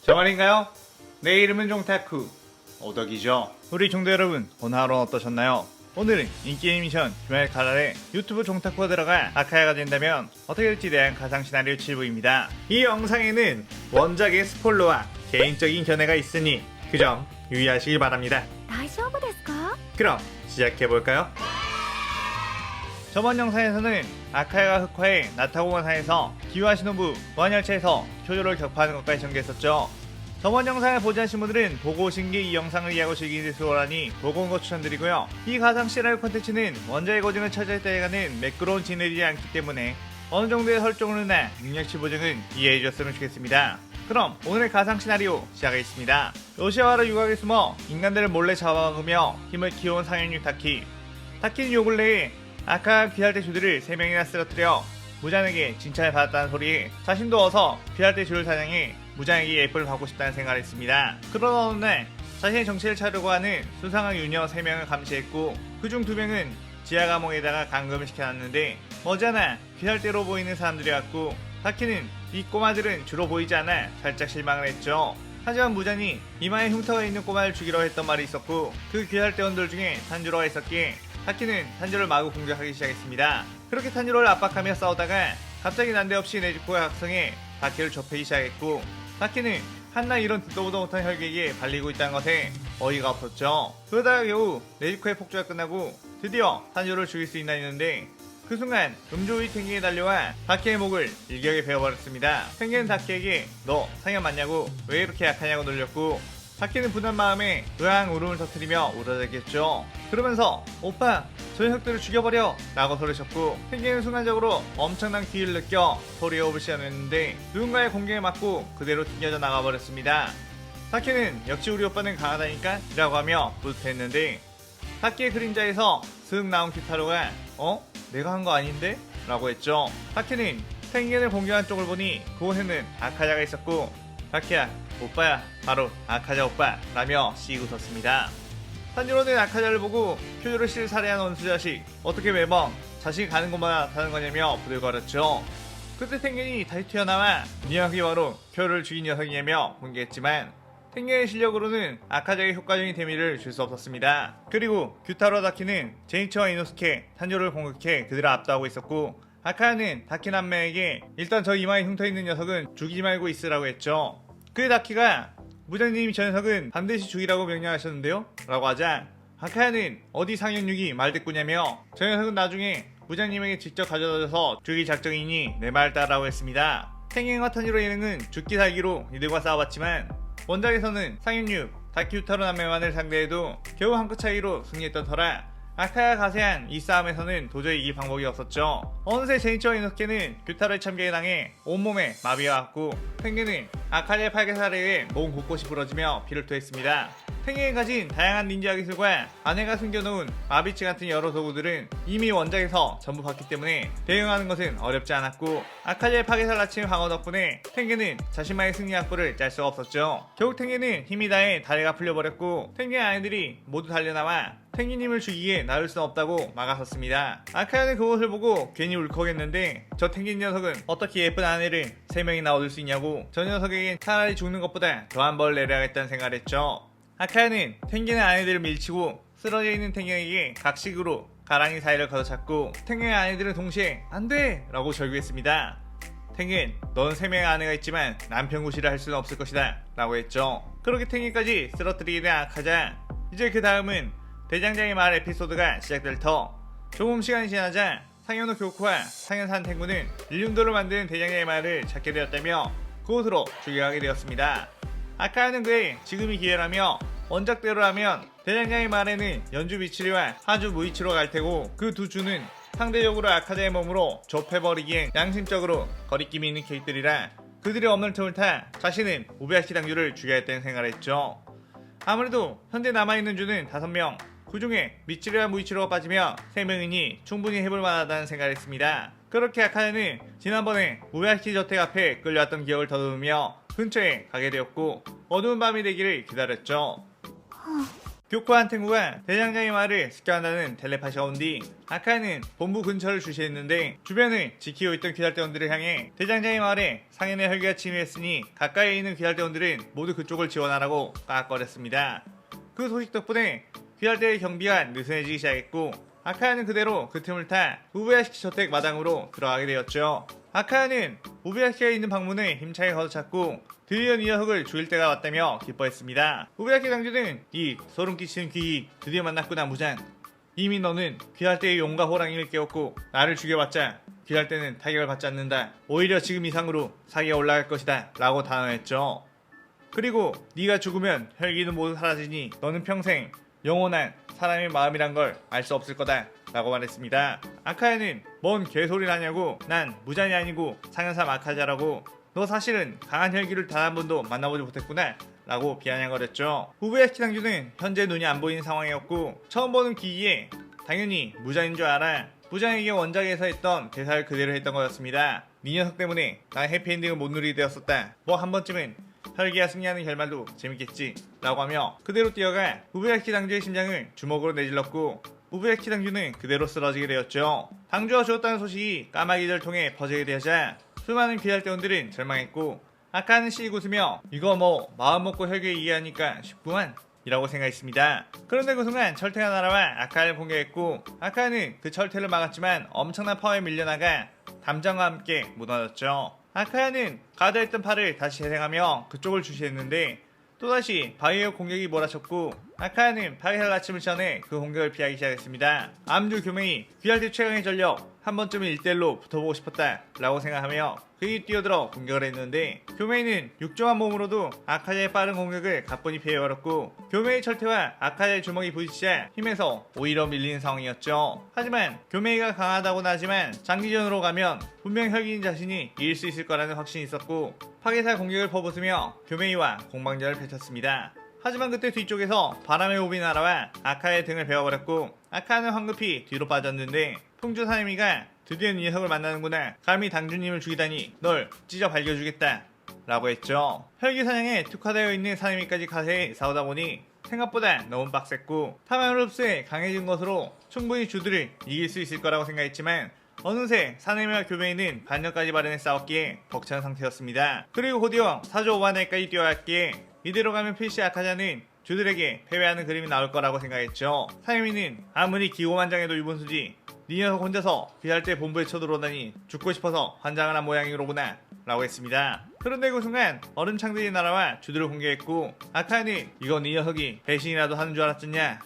저 말인가요? 내 이름은 종타쿠 오덕이죠. 우리 종도 여러분, 오늘 하루는 어떠셨나요? 오늘은 인기 애니메이션 주말 칼날에 유튜브 종타쿠가 들어가 아카야가 된다면 어떻게 될지 대한 가상 시나리오 7부입니다. 이 영상에는 원작의 스포일러와 개인적인 견해가 있으니 그 점 유의하시길 바랍니다. 大丈夫ですか? 그럼 시작해볼까요? 저번 영상에서는 아카야가 흑화해 나타공원상에서 기와 시노부 무한열차에서 교조를 격파하는 것까지 전개했었죠. 저번 영상을 보지 않으신 분들은 보고 오신 게 이 영상을 이해하고 즐기는 수월하니 보고 온 거 추천드리고요. 이 가상 시나리오 콘텐츠는 원작의 고증을 차지했다에가는 매끄러운 진행이지 않기 때문에 어느 정도의 설정으로나 능력치 보증은 이해해 주셨으면 좋겠습니다. 그럼 오늘의 가상 시나리오 시작하겠습니다. 요시와라 유곽에 숨어 인간들을 몰래 잡아먹으며 힘을 키워온 상현육 타키. 타키는 요 근래에 아카 귀할대 주들을 3명이나 쓰러뜨려 무장에게 칭찬을 받았다는 소리에 자신도 어서 귀할대 주를 사냥해 무장에게 예쁨을 받고 싶다는 생각을 했습니다. 그러던 어느 날 자신의 정체를 찾으려고 하는 수상한 유녀 3명을 감시했고 그중 2명은 지하 감옥에다가 감금을 시켜놨는데 머지않아 귀할대로 보이는 사람들이 왔고 타키는 이 꼬마들은 주로 보이지 않아 살짝 실망을 했죠. 하지만 무장이 이마에 흉터가 있는 꼬마를 죽이려 했던 말이 있었고 그 귀할대원들 중에 탄주로가 있었기에 타키는 탄주로를 마구 공격하기 시작했습니다. 그렇게 탄주로를 압박하며 싸우다가 갑자기 난데없이 네즈코가 각성해 타키를 좁히기 시작했고 타키는 한나 이런 듣도 보도 못한 혈객에 발리고 있다는 것에 어이가 없었죠. 그러다가 겨우 네즈코의 폭주가 끝나고 드디어 탄주로를 죽일 수 있나 했는데 그 순간 음조의 탱기에 달려와 타키의 목을 일격에 베어버렸습니다. 탱기는 타키에게 너 상현 맞냐고 왜 이렇게 약하냐고 놀렸고 타키는 분한 마음에 으앙 울음을 터뜨리며 울어댔겠죠. 그러면서 오빠 저 녀석들을 죽여버려 라고 소리쳤고 탱기는 순간적으로 엄청난 기를 느껴 소리업을 시작했는데 누군가의 공격에 맞고 그대로 튕겨져 나가버렸습니다. 타키는 역시 우리 오빠는 강하다니까 라고 하며 뿌듯했는데 타키의 그림자에서 슥 나온 큐타로가 내가 한 거 아닌데? 라고 했죠. 타키는 탱겐을 공격한 쪽을 보니 그곳에는 아카자가 있었고 타키야 오빠야 바로 아카자 오빠 라며 씩 웃었습니다. 탄주로는 아카자를 보고 큐조를 실살해한 원수 자식 어떻게 매번 자식이 가는 곳마다 타는 거냐며 부들거렸죠. 그때 탱겐이 다시 튀어나와 니아기 바로 큐를 죽인 녀석이냐며 공개했지만 탱겐의 실력으로는 아카자에게 효과적인 데미를 줄 수 없었습니다. 그리고 규타로 다키는 제니치와 이노스케, 탄조를 공격해 그들을 압도하고 있었고 아카야는 다키 남매에게 일단 저 이마에 흉터 있는 녀석은 죽이지 말고 있으라고 했죠. 그 다키가 무장님이 저 녀석은 반드시 죽이라고 명령하셨는데요? 라고 하자 아카야는 어디 상현육이 말대꾸냐며 저 녀석은 나중에 무장님에게 직접 가져다줘서 죽일 작정이니 내 말 따라라고 했습니다. 탱겐과 탄지로 예능은 죽기 살기로 이들과 싸워봤지만 원작에서는 상현육, 다키우타로 남매만을 상대해도 겨우 한 끗 차이로 승리했던 터라 아카야 가세한 이 싸움에서는 도저히 이길 방법이 없었죠. 어느새 제니치와 이노스케는 규타로의 참교에 당해 온몸에 마비가 왔고 탱겐은 아카야의 팔개살에 의해 몸 곳곳이 부러지며 피를 토했습니다. 탱겐이 가진 다양한 닌자 기술과 아내가 숨겨놓은 마비치 같은 여러 도구들은 이미 원작에서 전부 봤기 때문에 대응하는 것은 어렵지 않았고 아카야의 파괴살 라친 방어 덕분에 탱겐은 자신만의 승리 확보를 짤 수가 없었죠. 결국 탱겐은 힘이 다해 다리가 풀려버렸고 탱겐 아이들이 모두 달려나와 탱기님을 죽이기에 나을 수 없다고 막아섰습니다. 아카야는 그것을 보고 괜히 울컥했는데 저 탱기 녀석은 어떻게 예쁜 아내를 3명이나 얻을 수 있냐고 저 녀석에겐 차라리 죽는 것보다 더한 벌을 내려야겠다는 생각을 했죠. 아카야는 탱기의 아내들을 밀치고 쓰러져 있는 탱기에게 각식으로 가랑이 사이를 걷어찼고 탱기의 아내들은 동시에 안돼! 라고 절규했습니다. 탱겐 넌 3명의 아내가 있지만 남편 구실을 할 수는 없을 것이다 라고 했죠. 그렇게 탱겐까지 쓰러뜨리게 된 아카자 이제 그 다음은 대장장의 말 에피소드가 시작될 터 조금 시간이 지나자 상현호 교쿠와 상현산 탱구는 일륜도를 만드는 대장장의 말을 찾게 되었다며 그곳으로 출격하게 되었습니다. 아카야는 그의 지금이 기회라며 원작대로라면 대장장의 말에는 연주 미치리와 하주 무이치로 갈 테고 그 두 주는 상대적으로 아카자의 몸으로 좁혀버리기엔 양심적으로 거리낌이 있는 캐릭들이라 그들이 없는 틈을 타 자신은 우베야시 당주를 죽여야 했다는 생각을 했죠. 아무래도 현재 남아있는 주는 5명 그 중에 미치리와 무이치로가 빠지며 3명이니 충분히 해볼 만하다는 생각을 했습니다. 그렇게 아카야는 지난번에 우베야시 저택 앞에 끌려왔던 기억을 더듬으며 근처에 가게 되었고 어두운 밤이 되기를 기다렸죠. 교코한 탱구가 대장장의 말을 습격한다는 텔레파시가 온 뒤 아카야는 본부 근처를 주시했는데 주변을 지키고 있던 귀달대원들을 향해 대장장의 마을에 상인의 혈기가 침입했으니 가까이에 있는 귀달대원들은 모두 그쪽을 지원하라고 깍거렸습니다. 그 소식 덕분에 귀달대의 경비가 느슨해지기 시작했고 아카야는 그대로 그 틈을 타 우부야시키 저택 마당으로 들어가게 되었죠. 아카야는 우부야시키가 있는 방문을 힘차게 걷어찼고 드디어 이 녀석을 죽일 때가 왔다며 기뻐했습니다. 우부야시키 당주는 이 소름 끼치는 귀히 드디어 만났구나 무장. 이미 너는 귀할대의 용과 호랑이를 깨웠고 나를 죽여봤자 귀할대는 타격을 받지 않는다. 오히려 지금 이상으로 사기가 올라갈 것이다 라고 단언했죠. 그리고 네가 죽으면 혈기는 모두 사라지니 너는 평생 영원한 사람의 마음이란 걸 알 수 없을 거다 라고 말했습니다. 아카야는 뭔 개소리를 하냐고, 난 무잔이 아니고 상현사 아카자라고, 너 사실은 강한 혈기를 단 한 번도 만나보지 못했구나 라고 비아냥거렸죠. 우부야시키 당주는 현재 눈이 안 보이는 상황이었고 처음 보는 기기에 당연히 무잔인 줄 알아 무장에게 원작에서 했던 대사를 그대로 했던 거였습니다. 네 녀석 때문에 난 해피엔딩을 못 누리게 되었었다. 뭐 한 번쯤은 혈기가 승리하는 결말도 재밌겠지 라고 하며 그대로 뛰어가 우부야시키 당주의 심장을 주먹으로 내질렀고 우부야시키 당주는 그대로 쓰러지게 되었죠. 당주가 죽었다는 소식이 까마귀들을 통해 퍼지게 되자 수많은 귀할대원들은 절망했고 아카야는 씩 웃으며 이거 뭐 마음먹고 혈기에 이해하니까 쉽구만 이라고 생각했습니다. 그런데 그 순간 철퇴가 날아와 아카야를 공격했고 아카야는 그 철퇴를 막았지만 엄청난 파워에 밀려나가 담장과 함께 무너졌죠. 아카야는 가드했던 팔을 다시 재생하며 그쪽을 주시했는데 또다시 바이오 공격이 몰아쳤고 아카야는 파괴살 아침을 전해 그 공격을 피하기 시작했습니다. 암주 교메이 귀할대 최강의 전력 한 번쯤은 1대1로 붙어보고 싶었다 라고 생각하며 그이 뛰어들어 공격을 했는데 교메이는 육중한 몸으로도 아카자의 빠른 공격을 가뿐히 피해버렸고 교메이 철퇴와 아카자의 주먹이 부딪히자 힘에서 오히려 밀리는 상황이었죠. 하지만 교메이가 강하다고는 하지만 장기전으로 가면 분명 혈기인 자신이 이길 수 있을 거라는 확신이 있었고 파괴살 공격을 퍼붓으며 교메이와 공방전을 펼쳤습니다. 하지만 그때 뒤쪽에서 바람의 호흡이 날아와 아카야의 등을 베어버렸고 아카야는 황급히 뒤로 빠졌는데 풍주 사이미가 드디어 이 녀석을 만나는구나. 감히 당주님을 죽이다니 널 찢어 발겨주겠다 라고 했죠. 혈기사냥에 특화되어 있는 사이미까지 가세히 싸우다 보니 생각보다 너무 빡셌고 타마르흡스에 강해진 것으로 충분히 주들을 이길 수 있을 거라고 생각했지만 어느새 사네미와 교메이는 반년까지 발현해 싸웠기에 벅찬 상태였습니다. 그리고 곧이어 사조 오바네까지 뛰어왔기에 이대로 가면 필시 아카자는 주들에게 패배하는 그림이 나올 거라고 생각했죠. 사네미는 아무리 기고만장해도 유분수지 네 녀석 혼자서 귀할대 본부에 쳐들어오다니 죽고 싶어서 환장을 한 모양이로구나 라고 했습니다. 그런데 그 순간 얼음창들이 날아와 주들을 공격했고 아카야는 이건 네 녀석이 배신이라도 하는 줄 알았겠냐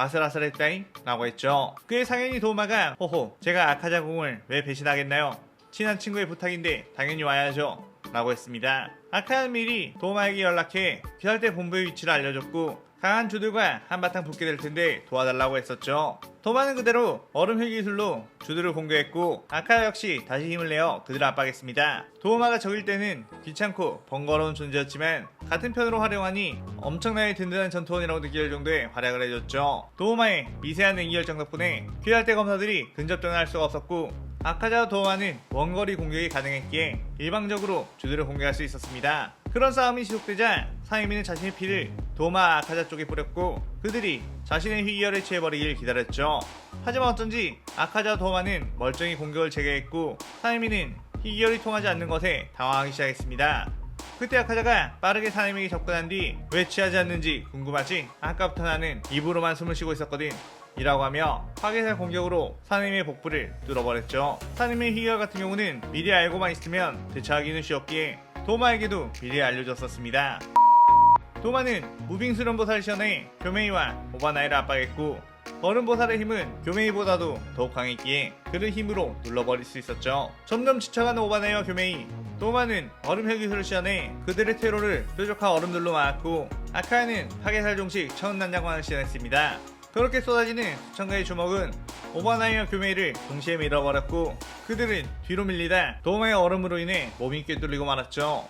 아슬아슬했다잉 라고 했죠. 그의 상현이 도마가 호호 제가 아카자 공을 왜 배신하겠나요? 친한 친구의 부탁인데 당연히 와야죠 라고 했습니다. 아카야는 미리 도마에게 연락해 귀할대 본부의 위치를 알려줬고 강한 주들과 한바탕 붙게 될 텐데 도와달라고 했었죠. 도마는 그대로 얼음 혈기술로 주들을 공격했고 아카야 역시 다시 힘을 내어 그들을 압박했습니다. 도마가 적일 때는 귀찮고 번거로운 존재였지만 같은 편으로 활용하니 엄청나게 든든한 전투원이라고 느낄 정도의 활약을 해줬죠. 도마의 미세한 냉기열정 덕분에 귀할대 검사들이 근접전을 할 수가 없었고 아카자와 도마는 원거리 공격이 가능했기에 일방적으로 주들을 공격할 수 있었습니다. 그런 싸움이 지속되자 사이미는 자신의 피를 도마 아카자 쪽에 뿌렸고 그들이 자신의 희열을 취해버리길 기다렸죠. 하지만 어쩐지 아카자와 도마는 멀쩡히 공격을 재개했고 사이미는 희열이 통하지 않는 것에 당황하기 시작했습니다. 그때 아카자가 빠르게 사이미에게 접근한 뒤 왜 취하지 않는지 궁금하지? 아까부터 나는 입으로만 숨을 쉬고 있었거든 이라고 하며 파괴살 공격으로 사네미의 복부를 뚫어버렸죠. 사네미의 희열 같은 경우는 미리 알고만 있으면 대처하기는 쉬웠기에 도마에게도 미리 알려줬었습니다. 도마는 무빙수련보살을 시연해 교메이와 오바나이를 압박했고 얼음보살의 힘은 교메이보다도 더욱 강했기에 그를 힘으로 눌러버릴 수 있었죠. 점점 지쳐가는 오바나이와 교메이 도마는 얼음 혈기술을 시연해 그들의 테러를 뾰족한 얼음들로 막았고 아카야는 파괴살 종식 천은난장관을 시연했습니다. 그렇게 쏟아지는 수천가의 주먹은 오바나이와 교메이를 동시에 밀어버렸고 그들은 뒤로 밀리다 도마의 얼음으로 인해 몸이 꿰뚫리고 말았죠.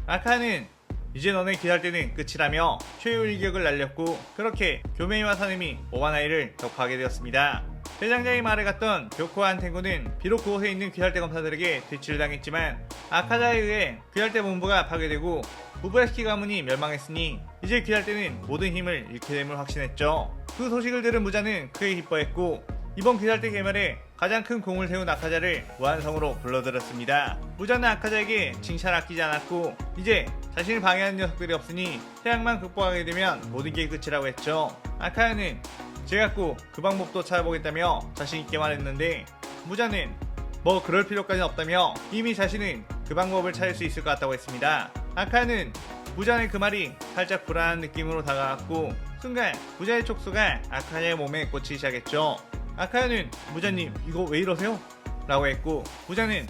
아카야는 이제 너네 귀할대는 끝이라며 최후 일격을 날렸고 그렇게 교메이와 사nem이 오바나이를 격파하게 되었습니다. 대장장이 말을 갔던 교코와 한텐구는 비록 그곳에 있는 귀할대 검사들에게 대치를 당했지만 아카자에 의해 귀할대 본부가 파괴되고 부브라시키 가문이 멸망했으니 이제 귀할대는 모든 힘을 잃게 됨을 확신했죠. 그 소식을 들은 무자는 크게 기뻐했고 이번 귀할대 개멸에 가장 큰 공을 세운 아카자를 무한성으로 불러들였습니다. 무자는 아카자에게 칭찬 아끼지 않았고 이제 자신을 방해하는 녀석들이 없으니 태양만 극복하게 되면 모든 게 끝이라고 했죠. 아카야는 제가 꼭 그 방법도 찾아보겠다며 자신있게 말했는데 무자는 뭐 그럴 필요까지는 없다며 이미 자신은 그 방법을 찾을 수 있을 것 같다고 했습니다. 아카야는 무자의 그 말이 살짝 불안한 느낌으로 다가왔고 순간 무자의 촉수가 아카야의 몸에 꽂히기 시작했죠. 아카야는 무자님 이거 왜 이러세요? 라고 했고 무자는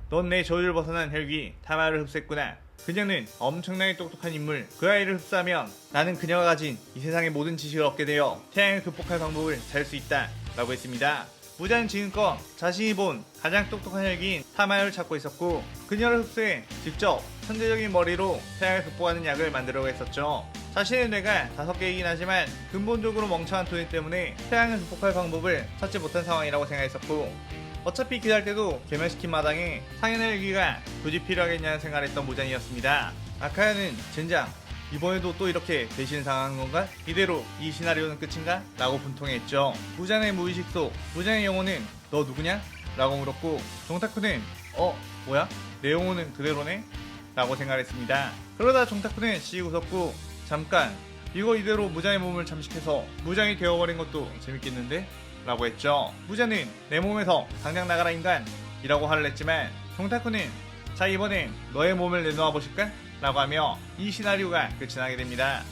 넌 내 저주를 벗어난 혈기 타마를 흡수했구나. 그녀는 엄청나게 똑똑한 인물. 그 아이를 흡수하면 나는 그녀가 가진 이 세상의 모든 지식을 얻게 되어 태양을 극복할 방법을 찾을 수 있다 라고 했습니다. 무자는 지금껏 자신이 본 가장 똑똑한 혈기인 타마를 찾고 있었고 그녀를 흡수해 직접 천재적인 머리로 태양을 극복하는 약을 만들려고 했었죠. 자신의 뇌가 5개이긴 하지만 근본적으로 멍청한 토니 때문에 태양을 극복할 방법을 찾지 못한 상황이라고 생각했었고 어차피 기다릴 때도 개멸시킨 마당에 상현의 일기가 굳이 필요하겠냐는 생각을 했던 무잔이었습니다. 아카야는 젠장 이번에도 또 이렇게 대신 당한 건가? 이대로 이 시나리오는 끝인가? 라고 분통했죠. 무잔의 무의식 속 무잔의 영혼은 너 누구냐? 라고 물었고 종타쿠는 뭐야? 내 영혼은 그대로네? 라고 생각했습니다. 그러다 종타쿠는 씩 웃었고 잠깐 이거 이대로 무장의 몸을 잠식해서 무장이 되어버린 것도 재밌겠는데? 라고 했죠. 무자는 내 몸에서 당장 나가라 인간 이라고 화를 냈지만 종타쿠는 자 이번엔 너의 몸을 내놓아 보실까? 라고 하며 이 시나리오가 끝이 나게 됩니다.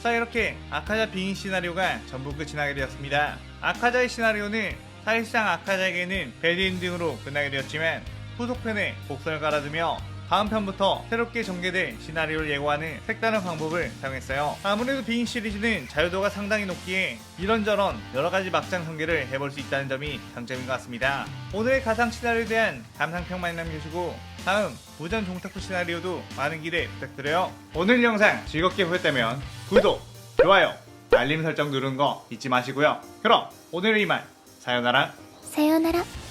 자 이렇게 아카자 빙의 시나리오가 전부 끝이 나게 되었습니다. 아카자의 시나리오는 사실상 아카자에게는 배드엔딩으로 끝나게 되었지만 후속편에 곡선을 깔아두며 다음 편부터 새롭게 전개될 시나리오를 예고하는 색다른 방법을 사용했어요. 아무래도 빙의 시리즈는 자유도가 상당히 높기에 이런저런 여러가지 막장 전개를 해볼 수 있다는 점이 장점인 것 같습니다. 오늘의 가상 시나리오에 대한 감상평 많이 남겨주시고 다음 무전 종타쿠 시나리오도 많은 기대 부탁드려요. 오늘 영상 즐겁게 보셨다면 구독, 좋아요, 알림 설정 누르는 거 잊지 마시고요. 그럼 오늘은 이만 사요나라.さようなら。